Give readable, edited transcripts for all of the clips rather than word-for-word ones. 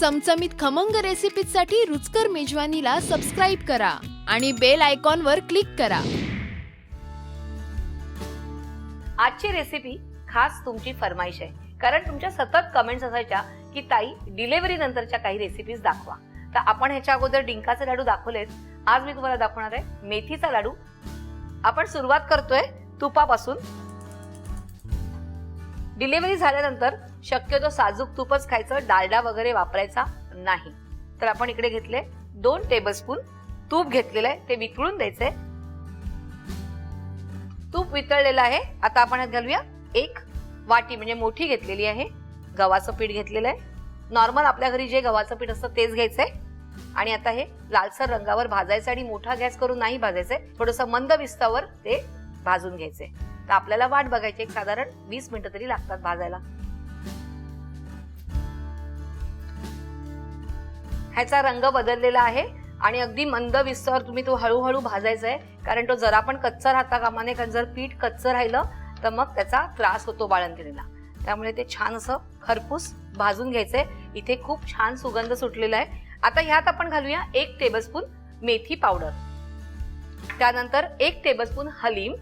चमचमीत खमंग रेसिपीसाठी रुचकर मेजवानीला सबस्क्राईब करा आणि बेल आयकॉनवर क्लिक करा। आजची रेसिपी खास तुमची फरमाईश आहे, कारण तुमच्या सतत कमेंट्स असायच्या की ताई डिलिव्हरी नंतरच्या काही रेसिपीज दाखवा। तर आपण ह्याच्या अगोदर डिंकाचे लाडू दाखवलेत, आज मी तुम्हाला दाखवणार आहे मेथीचा लाडू। आपण सुरुवात करतोय तुपापासून। डिलिव्हरी झाल्यानंतर शक्यतो साजूक तूपच खायचं, डालडा वगैरे वापरायचा नाही। तर आपण इकडे घेतले 2 टेबलस्पून तूप घेतलेलं आहे, ते वितळून द्यायचंय। तूप वितळलेलं आहे। आता आपण यात घालूया 1 वाटी म्हणजे मोठी घेतलेली आहे गव्हाचं पीठ घेतलेलं आहे। नॉर्मल आपल्या घरी जे गव्हाचं पीठ असतं तेच घ्यायचंय आणि आता हे लालसर रंगावर भाजायचं आणि मोठा गॅस करून नाही भाजायचंय, थोडंसं मंद विस्तावर ते भाजून घ्यायचंय। तर आपल्याला वाट बघायची, एक साधारण 20 मिनिटं तरी लागतात भाजायला। ह्याचा रंग बदललेला आहे आणि अगदी मंद विस्तावर तुम्ही तो हळूहळू भाजायचा आहे, कारण तो जरा पण कच्चा राहता कामा नये, कारण जर पीठ कच्चं राहिलं तर मग त्याचा त्रास होतो बाळंतिणीला। त्यामुळे ते छान असं खरपूस भाजून घ्यायचंय। इथे खूप छान सुगंध सुटलेला आहे। आता ह्यात आपण घालूया 1 टेबलस्पून मेथी पावडर, त्यानंतर 1 टेबलस्पून हलीम,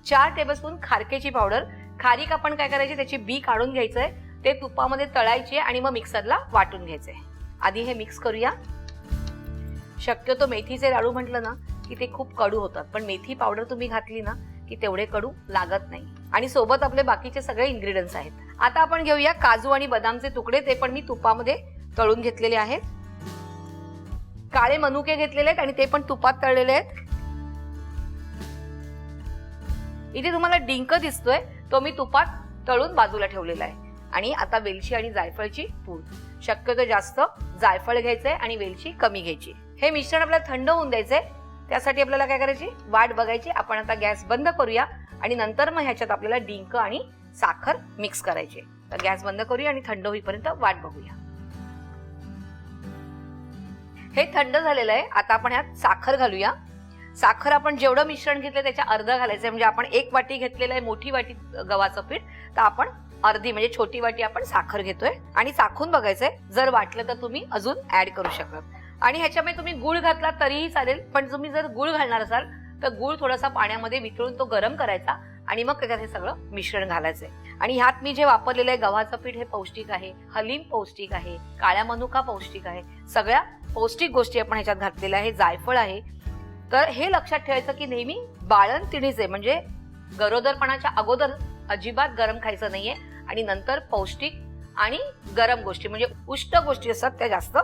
4 टेबलस्पून खारकेची पावडर। खारीक आपण काय करायची, त्याची बी काढून घ्यायचंय, ते तुपामध्ये तळायचे आणि मग मिक्सरला वाटून घ्यायचंय। आधी हे मिक्स करूया। शक्यतो मेथीचे लाडू म्हटलं ना की ते खूप कडू होतात, पण मेथी पावडर तुम्ही घातली ना की तेवढे कडू लागत नाही आणि सोबत आपले बाकीचे सगळे इन्ग्रेडियंट्स आहेत। आता आपण घेऊया काजू आणि बदामचे तुकडे, ते पण मी तुपामध्ये तळून घेतलेले आहेत। काळे मनुके घेतलेले आहेत आणि ते पण तुपात तळलेले आहेत। इथे तुम्हाला डिंक दिसतोय, तो मी तुपात तळून बाजूला ठेवलेला आहे। आणि आता वेलची आणि जायफळची पूड, शक्यतो जास्त जायफळ घ्यायचंय आणि वेलची कमी घ्यायची। हे मिश्रण आपल्याला थंड होऊन द्यायचंय, त्यासाठी आपल्याला काय करायची, वाट बघायची। आपण आता गॅस बंद करूया आणि नंतर मग ह्याच्यात आपल्याला डिंक आणि साखर मिक्स करायचे। तर गॅस बंद करूया आणि थंड होईपर्यंत वाट बघूया। हे थंड झालेलं आहे। आता आपण ह्यात साखर घालूया। साखर आपण जेवढं मिश्रण घेतलं त्याच्या अर्ध घालायचंय, म्हणजे आपण 1 वाटी घेतलेलं आहे मोठी वाटी गव्हाचं पीठ, तर आपण अर्धी म्हणजे छोटी वाटी आपण साखर घेतोय आणि चाखून बघायचंय। जर वाटलं तर तुम्ही अजून ऍड करू शकता आणि ह्याच्यामध्ये तुम्ही गुळ घातला तरीही चालेल, पण तुम्ही जर गुळ घालणार असाल तर गुळ थोडासा पाण्यामध्ये वितळून तो गरम करायचा आणि मग त्याच्यात हे सगळं मिश्रण घालायचंय। आणि ह्यात मी जे वापरलेलं आहे गव्हाचं पीठ हे पौष्टिक आहे, हलीम पौष्टिक आहे, काळ्या मनुका पौष्टिक आहे, सगळ्या पौष्टिक गोष्टी आपण ह्याच्यात घातलेल्या आहे, जायफळ आहे। तर हे लक्षात ठेवायचं की नेहमी बाळंतिणीचे म्हणजे गरोदरपणाच्या अगोदर अजिबात गरम खायचं नाहीये आणि नंतर पौष्टिक आणि गरम गोष्टी म्हणजे उष्ट गोष्टी असतात त्या जास्त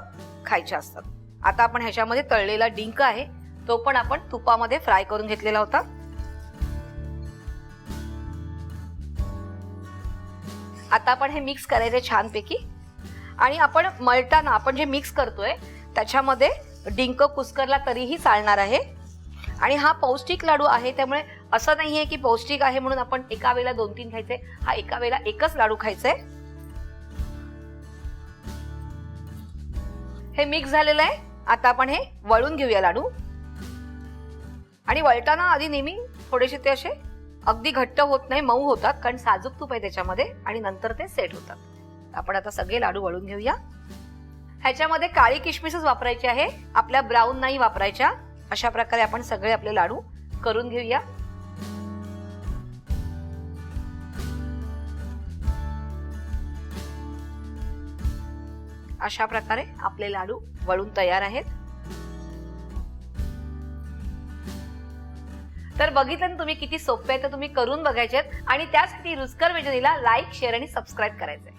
खायच्या असतात। आता आपण ह्याच्यामध्ये तळलेला डिंक आहे, तो पण आपण तुपामध्ये फ्राय करून घेतलेला होता। आता आपण हे मिक्स करायचे छानपैकी आणि आपण मळताना आपण जे मिक्स करतोय त्याच्यामध्ये डिंक कुस्करला तरीही चालणार आहे। आणि हा पौष्टिक लाडू आहे, त्यामुळे असं नाहीये की पौष्टिक आहे म्हणून आपण एका वेळेला 2-3 खायचे, हा एका वेळेला एकच लाडू खायचंय। हे मिक्स झालेलं आहे। आता आपण हे वळून घेऊया लाडू आणि वळताना आधी नेहमी थोडेसे ते असे अगदी घट्ट होत नाही, मऊ होतात, कारण साजूक तूप आहे त्याच्यामध्ये आणि नंतर ते सेट होतात। आपण आता सगळे लाडू वळून घेऊया। ह्याच्यामध्ये काळी किशमिशच वापरायची आहे, आपल्या ब्राऊन नाही वापरायच्या। अशा प्रकारे आपण सगळे आपले लाडू करून घेऊया। अशा प्रकारे आपले लाडू वळून तयार आहेत। तर बघितलं ना तुम्ही किती सोपे आहे, तर तुम्ही करून बघायचे आणि त्यासाठी रुचकर मेजवानीला लाईक, शेअर आणि सबस्क्राईब करायचंय।